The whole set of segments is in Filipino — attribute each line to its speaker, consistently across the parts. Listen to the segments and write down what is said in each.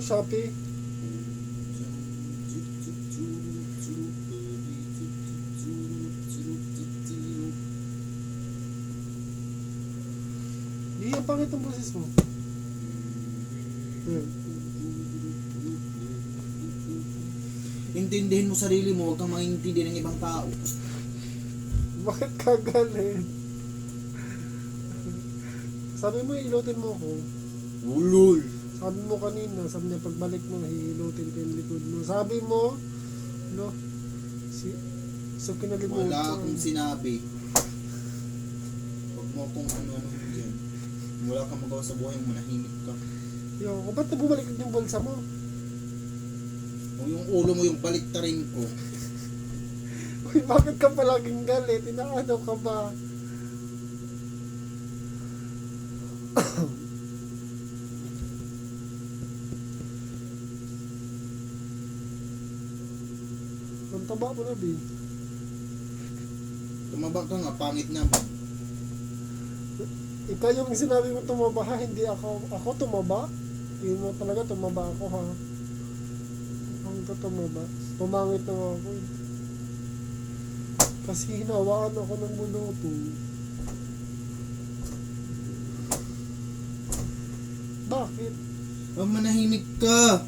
Speaker 1: Shopee. Hindi, ang pangit ang boses mo.
Speaker 2: Intindihin mo sarili mo, huwag kang maintindi ng ibang tao.
Speaker 1: Bakit ka galit? Sabi mo, ilutin mo ko.
Speaker 2: Ulol.
Speaker 1: Sabi mo kanina, sabi niya pagbalik mo, hihilutin ko yung likod mo. Sabi mo, no? So kinalimutan.
Speaker 2: Wala akong sinabi. Huwag mo akong ano-ano dyan. Wala kang magawa sa buhay, manahimik ka.
Speaker 1: Yo, ba't na bumalik yung bulsa mo?
Speaker 2: O yung ulo mo yung baliktarin ko.
Speaker 1: Uy, bakit ka palaging galit? Inaano ka ba? Ang taba mo na, B.
Speaker 2: Tumaba ka nga, pangit naman.
Speaker 1: Ikaw yung sinabi mo tumaba ha, hindi ako. Ako tumaba? Hindi mo talaga tumaba ako ha. Ang ka tumaba. Pumangit na ako eh. Kasi hinawaan ako ng buluto. Bakit?
Speaker 2: Manahimik ka.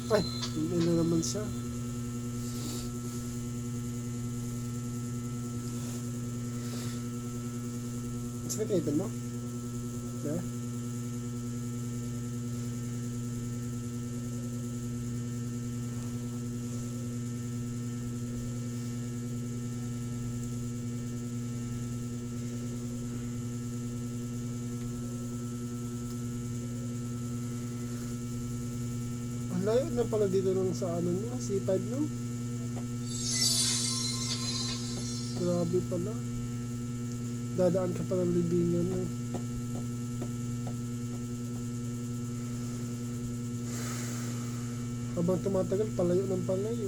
Speaker 1: Ay, hindi na naman siya. Sakit na ipin mo? Yeah? Layo na pala dito nung sa ano no, C5 no? Grabe pala. Dadaan ka pa ng libingan no? Habang tumatagal, palayo ng palayo.